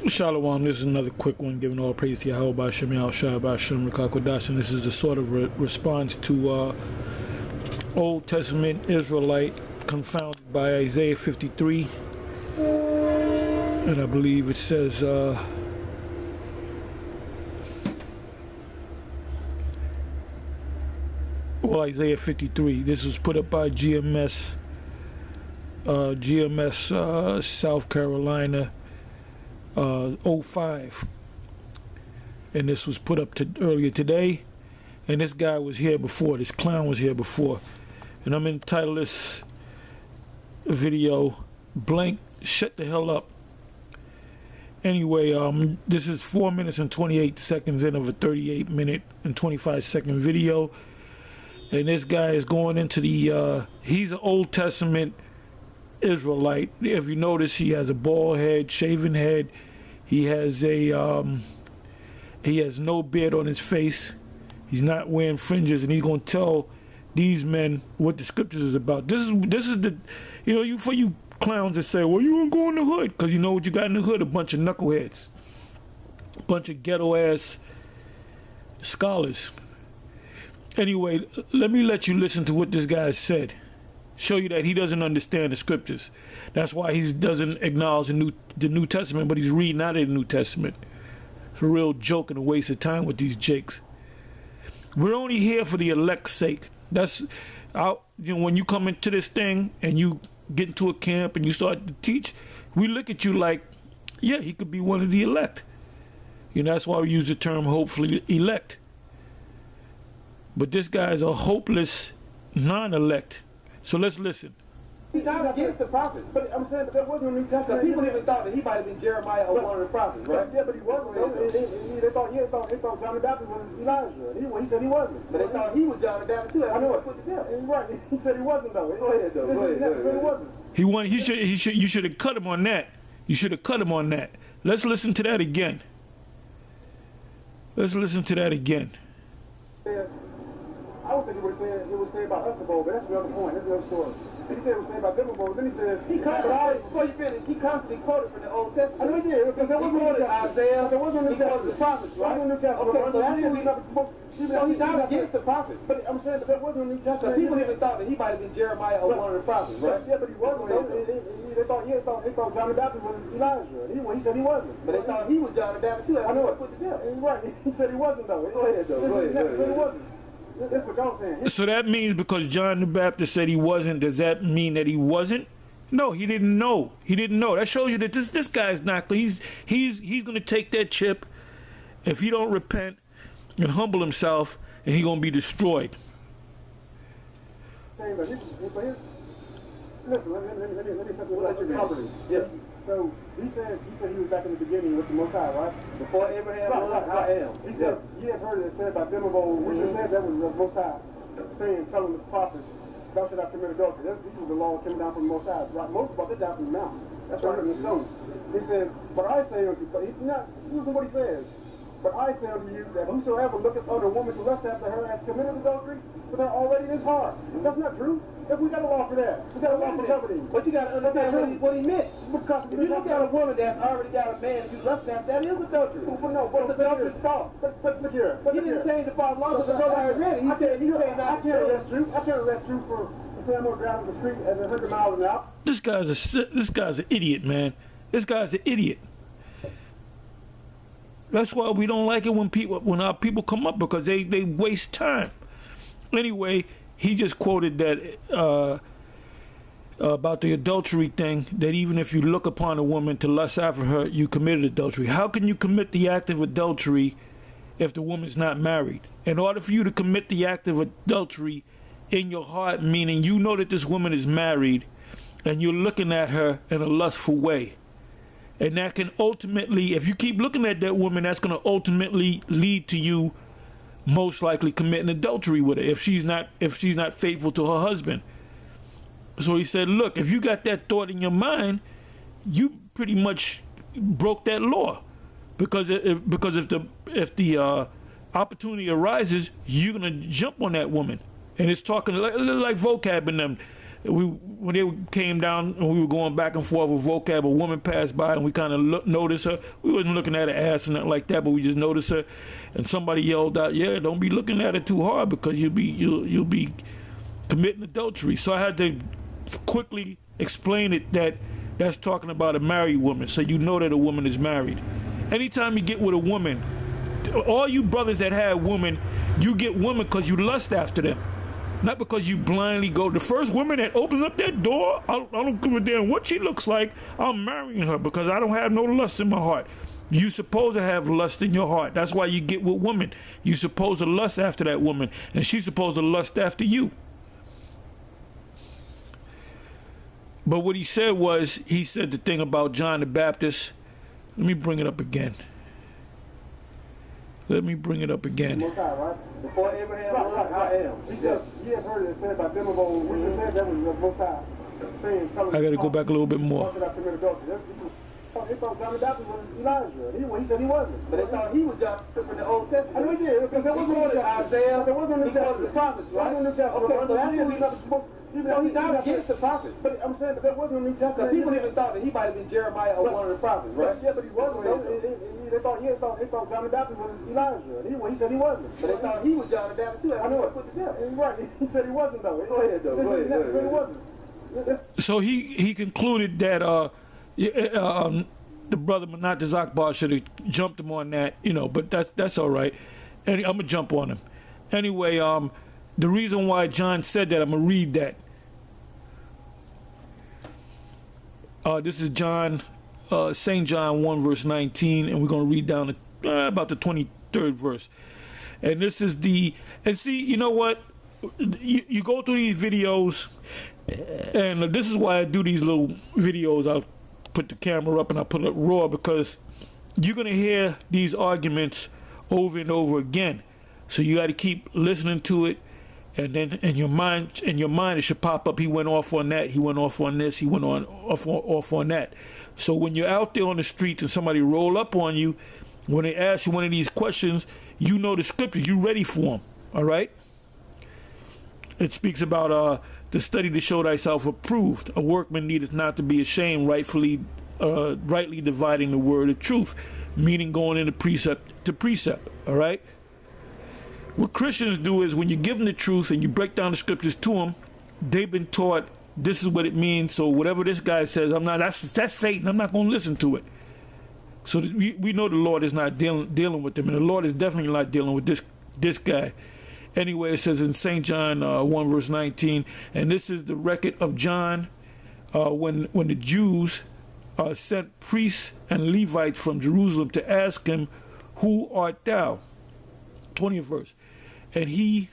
Shalom, this is another quick one, giving all praise to Yahweh Bashar, Bashar, Bashar, Rakakwadash, and this is the sort of response to Old Testament Israelite confounded by Isaiah 53, and I believe it says, Isaiah 53, this was put up by GMS, South Carolina, 05, and this was put up earlier today, and this guy was here before, this clown was here before, and I'm entitled this video blank shut the hell up. Anyway, this is 4 minutes and 28 seconds in of a 38-minute and 25-second video, and this guy is going into the he's an Old Testament Israelite. If you notice, he has a bald head, shaven head. He has no beard on his face. He's not wearing fringes, and he's going to tell these men what the scriptures is about. This is the, for you clowns that say, well, you won't go in the hood, because you know what you got in the hood? A bunch of knuckleheads, a bunch of ghetto ass scholars. Anyway, let me let you listen to what this guy said. Show you that he doesn't understand the scriptures. That's why he doesn't acknowledge the New Testament, but he's reading out of the New Testament. It's a real joke and a waste of time with these jakes. We're only here for the elect's sake. That's when you come into this thing and you get into a camp and you start to teach, we look at you like, yeah, he could be one of the elect. That's why we use the term hopefully elect. But this guy is a hopeless non-elect. So let's listen. He's not against the prophets. But I'm saying there wasn't a New Testament. People even thought that he might have been Jeremiah or one of the prophets, right? Yeah, but he wasn't. They thought John the Baptist was Elijah. He said he wasn't. But they thought he was John the Baptist too. I know it. Right. He said he wasn't though. Go ahead though. Go ahead. He wasn't. You should have cut him on that. You should have cut him on that. Let's listen to that again. I don't think it was saying about us about, but that's another point. That's another story. He said it was saying about them about, then he said, before you finish, he constantly quoted from the Old Testament. I know he did, because there wasn't quoted Isaiah, there wasn't New Testament. The prophets, right? Okay, so that's what he's not against the prophets. But I'm saying that there wasn't a New Testament. So people even thought that he might have been Jeremiah or one of the prophets, right? Yeah, but he wasn't. They thought John the Baptist was Elijah. He said he wasn't. But they thought he was John the Baptist too. I know it. Right. He said he wasn't though. Go ahead though. Go ahead. He wasn't. That's what y'all saying. So that means because John the Baptist said he wasn't, does that mean that he wasn't? No, he didn't know. That shows you that this guy's not. He's going to take that chip if he don't repent and humble himself, and he's going to be destroyed. Listen, let me property. Yeah. So he said he was back in the beginning with the Most High, right? Before Abraham was, I am. He said he had heard it said about them of old. We just said that was the Most High telling the prophets, thou shalt not commit adultery. These were the law coming down from the Most High. Right? Most about it down from the mountain. That's right in the stone. He said, but I say unto you, listen to what he says. But I say unto you that whosoever looketh on a woman to lust after her has committed adultery, so they're already in his heart. That's not true. If we got a law for that, we got a law for coveting. But you got to understand what he meant. Because if you look at a woman that's already got a man and you lust after, that is adultery. But no, but it's adulterous thought. But look here. He didn't change the father's law because the brother already read it. He said he came out. I can't arrest you for saying I'm going to drive the street at 100 miles an hour. This guy's an idiot, man. This guy's an idiot. That's why we don't like it when our people come up, because they waste time. Anyway, he just quoted that about the adultery thing, that even if you look upon a woman to lust after her, you committed adultery. How can you commit the act of adultery if the woman's not married? In order for you to commit the act of adultery in your heart, meaning you know that this woman is married and you're looking at her in a lustful way, and that can ultimately, if you keep looking at that woman, that's going to ultimately lead to you most likely committing adultery with her if she's not faithful to her husband. So he said, look, if you got that thought in your mind, you pretty much broke that law, because if the opportunity arises, you're gonna jump on that woman. And it's talking like vocab in them. when they came down and we were going back and forth with vocab, a woman passed by and we kind of noticed her. We wasn't looking at her ass and nothing like that, but we just noticed her. And somebody yelled out, "Yeah, don't be looking at her too hard because you'll be committing adultery." So I had to quickly explain it that's talking about a married woman, so you know that a woman is married. Anytime you get with a woman, all you brothers that have women, you get women because you lust after them. Not because you blindly go. The first woman that opens up that door, I don't give a damn what she looks like, I'm marrying her because I don't have no lust in my heart. You supposed to have lust in your heart. That's why you get with women. You supposed to lust after that woman, and she's supposed to lust after you. But what he said was, he said the thing about John the Baptist. Let me bring it up again. Let me bring it up again. Before Abraham, I am. He had heard it said about them about when he said that was the Most High. I got to go back a little bit more. They thought John the Baptist was Elijah. He said he wasn't. But they thought he was John from the Old Testament. I know he did, because there wasn't Isaiah. There wasn't the prophets, right? Okay, so that's what he's not supposed to. No, he died against the prophets. But I'm saying that there wasn't a New Testament. People even thought that he might have been Jeremiah or one of the prophets, right? Yeah, but he wasn't. They thought John the Baptist was Elijah. He said he wasn't. But they thought he was John the Baptist too. I know it. Right. He said he wasn't though. Go ahead though. Go ahead. He said he wasn't. So he concluded that the brother Manat Bar should have jumped him on that, but that's all right. And I'm gonna jump on him anyway. The reason why John said that, I'm gonna read that. This is John, St. John 1 verse 19, and we're gonna read down to about the 23rd verse. And this is and see, you know what? You go through these videos, and this is why I do these little videos. I'll put the camera up and I'll put it raw, because you're going to hear these arguments over and over again. So you got to keep listening to it, and then in your mind it should pop up. He went off on that. He went off on this. He went off on that. So when you're out there on the streets and somebody roll up on you, when they ask you one of these questions, you know the scriptures. You ready for them. All right. It speaks about the study to show thyself approved. A workman needeth not to be ashamed, rightly dividing the word of truth, meaning going into precept to precept. All right. What Christians do is when you give them the truth and you break down the scriptures to them, they've been taught this is what it means. So whatever this guy says, that's Satan. I'm not going to listen to it. So we know the Lord is not dealing with them, and the Lord is definitely not dealing with this guy. Anyway, it says in St. John 1 verse 19, and this is the record of John when the Jews sent priests and Levites from Jerusalem to ask him, "Who art thou?" 20th verse. And he,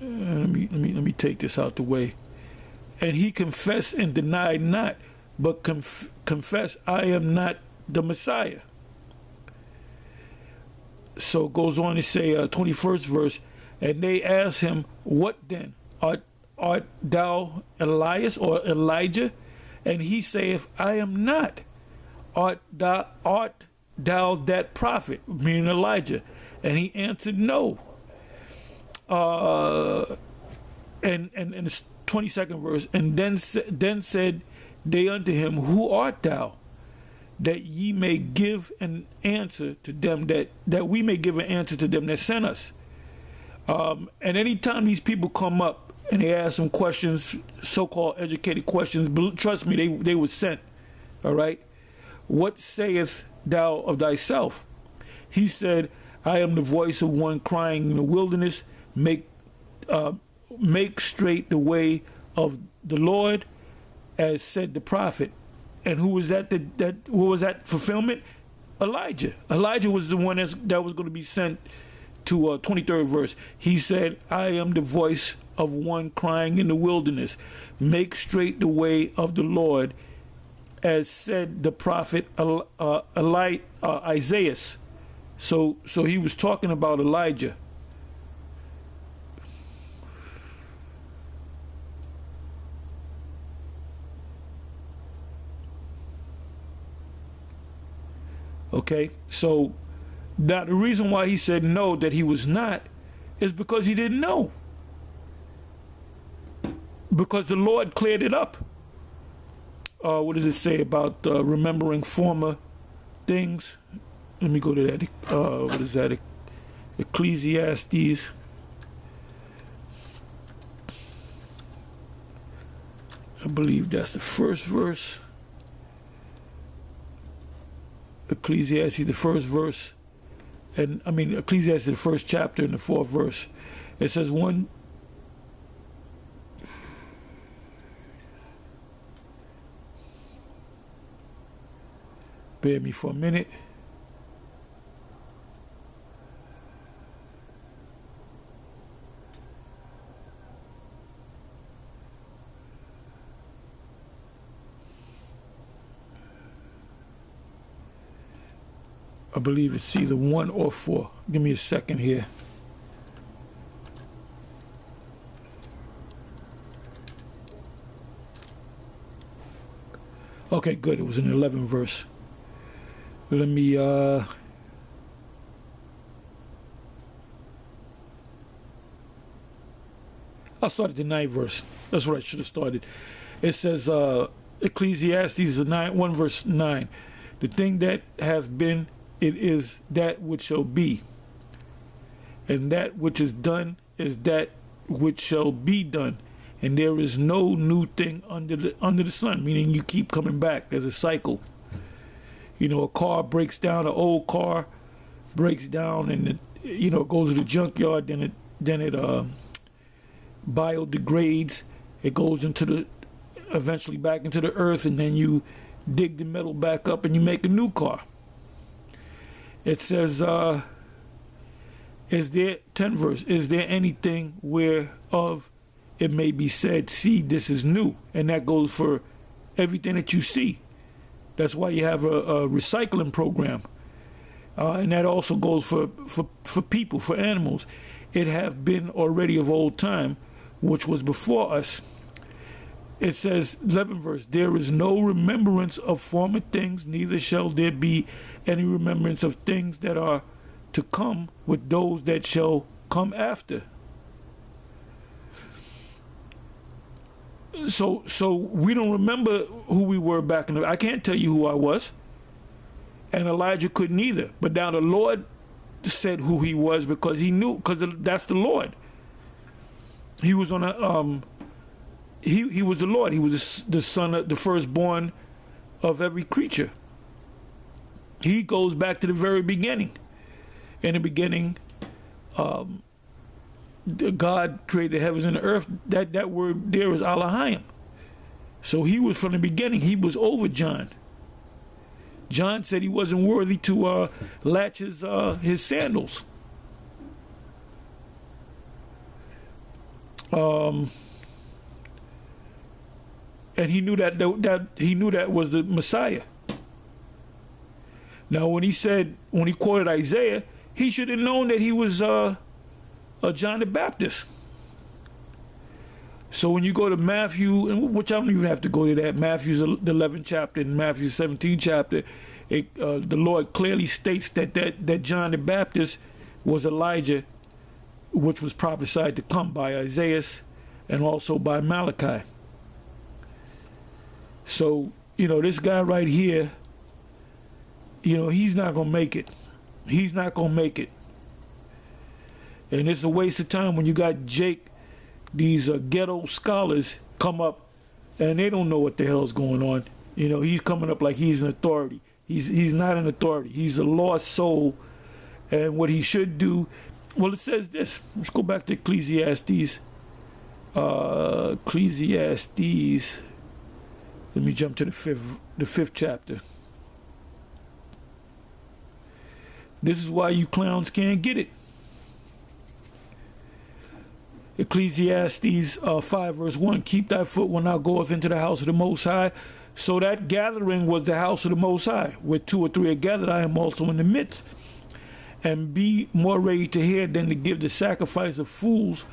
let me take this out the way. And he confessed and denied not, but confessed, "I am not the Messiah." So it goes on to say, 21st verse, and they asked him, "What then? Art thou Elias or Elijah?" And he saith, "I am not." Art thou that prophet, meaning Elijah? And he answered, "No." And the 22nd verse, and then said they unto him, "Who art thou? That ye may give an answer to them that we may give an answer to them that sent us." And anytime these people come up and they ask some questions, so-called educated questions, trust me, they were sent. All right. "What sayest thou of thyself?" He said, "I am the voice of one crying in the wilderness, make straight the way of the Lord, as said the prophet." And who was that? What was that fulfillment? Elijah. Elijah was the one that was going to be sent to 23rd verse. He said, "I am the voice of one crying in the wilderness, make straight the way of the Lord, as said the prophet Isaiah." So he was talking about Elijah. Okay, so now the reason why he said no, that he was not, is because he didn't know. because the Lord cleared it up. What does it say about remembering former things? Let me go to that. What is that? Ecclesiastes. I believe that's the first verse. Ecclesiastes, the first verse. And I mean, Ecclesiastes, the first chapter and the fourth verse. It says one. Bear me for a minute. I believe it's either 1 or 4. Give me a second here. Okay, good. It was an 11 verse. Let me I'll start at the 9th verse. That's what I should have started. It says Ecclesiastes 1 verse 9. The thing that has been, it is that which shall be, and that which is done is that which shall be done, and there is no new thing under the sun. Meaning you keep coming back. There's a cycle. You know, a car breaks down, an old car breaks down, and it goes to the junkyard. Then it biodegrades. It goes eventually back into the earth, and then you dig the metal back up and you make a new car. It says, is there, 10th verse, is there anything whereof it may be said, see, this is new? And that goes for everything that you see. That's why you have a recycling program. And that also goes for people, for animals. It have been already of old time, which was before us. It says, 11th verse, there is no remembrance of former things, neither shall there be any remembrance of things that are to come with those that shall come after. So we don't remember who we were back in the... I can't tell you who I was. And Elijah couldn't either. But now the Lord said who he was because he knew, because that's the Lord. He was on a... He was the Lord. He was the son of the firstborn of every creature. He goes back to the very beginning. In the beginning, God created the heavens and the earth. That word there is Elohim. So he was from the beginning. He was over John. John said he wasn't worthy to latch his sandals. And he knew that was the Messiah. Now, when he quoted Isaiah, he should have known that he was John the Baptist. So when you go to Matthew, which I don't even have to go to that, Matthew's the 11th chapter and Matthew's 17th chapter, the Lord clearly states that John the Baptist was Elijah, which was prophesied to come by Isaiah and also by Malachi. So, this guy right here, he's not going to make it. He's not going to make it. And it's a waste of time when you got these ghetto scholars come up and they don't know what the hell's going on. He's coming up like he's an authority. He's not an authority. He's a lost soul. And what he should do, well, it says this. Let's go back to Ecclesiastes. Let me jump to the fifth chapter. This is why you clowns can't get it. Ecclesiastes 5 verse 1, keep thy foot when thou goest into the house of the Most High. So that gathering was the house of the Most High. Where 2 or 3 are gathered, I am also in the midst. And be more ready to hear than to give the sacrifice of fools,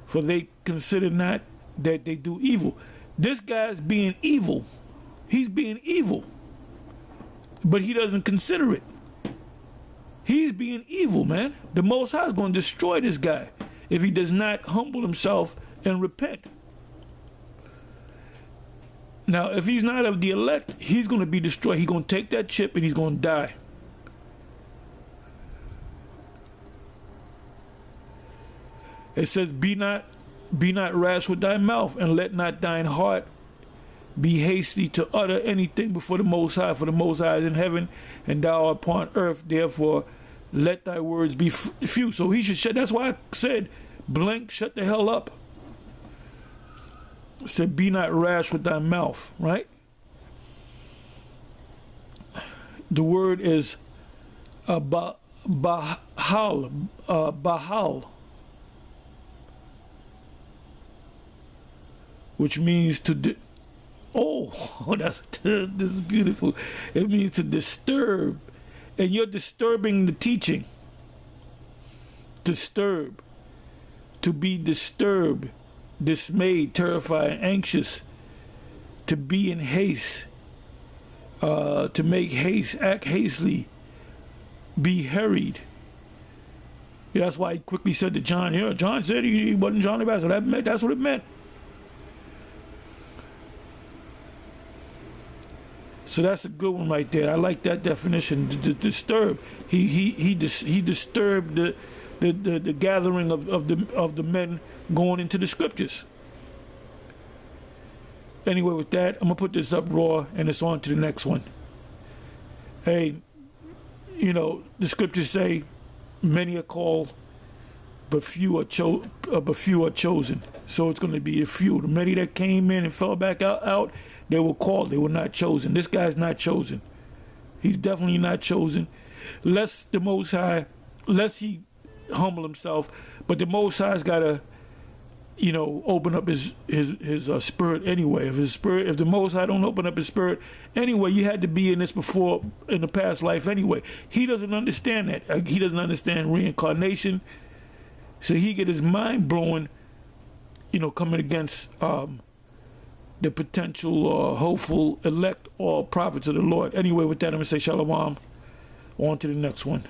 for they consider not that they do evil. This guy's being evil. He's being evil. But he doesn't consider it. He's being evil, man. The Most High is going to destroy this guy if he does not humble himself and repent. Now, if he's not of the elect, he's going to be destroyed. He's going to take that chip and he's going to die. It says, be not rash with thy mouth, and let not thine heart be hasty to utter anything before the Most High, for the Most High is in heaven, and thou art upon earth. Therefore, let thy words be few. So he should shut. That's why I said, blank, shut the hell up. It said, be not rash with thy mouth, right? The word is bahal, which means to this is beautiful. It means to disturb, and you're disturbing the teaching. Disturb, to be disturbed, dismayed, terrified, anxious, to be in haste, to make haste, act hastily, be hurried. Yeah, that's why he quickly said to John, John said he wasn't John the Baptist. That's what it meant. So that's a good one right there. I like that definition. Disturb. He disturbed the gathering of the men going into the scriptures. Anyway, with that, I'm gonna put this up raw, and it's on to the next one. Hey, the scriptures say, many are called, but few are chosen. So it's going to be a few. The many that came in and fell back out, they were called. They were not chosen. This guy's not chosen. He's definitely not chosen. Lest the Most High, lest he humble himself, but the Most High's got to, open up his spirit anyway. If the Most High don't open up his spirit anyway, you had to be in this before, in the past life anyway. He doesn't understand that. He doesn't understand reincarnation. So he get his mind blowing, coming against the potential hopeful elect or prophets of the Lord. Anyway, with that, I'm going to say shalom. On to the next one.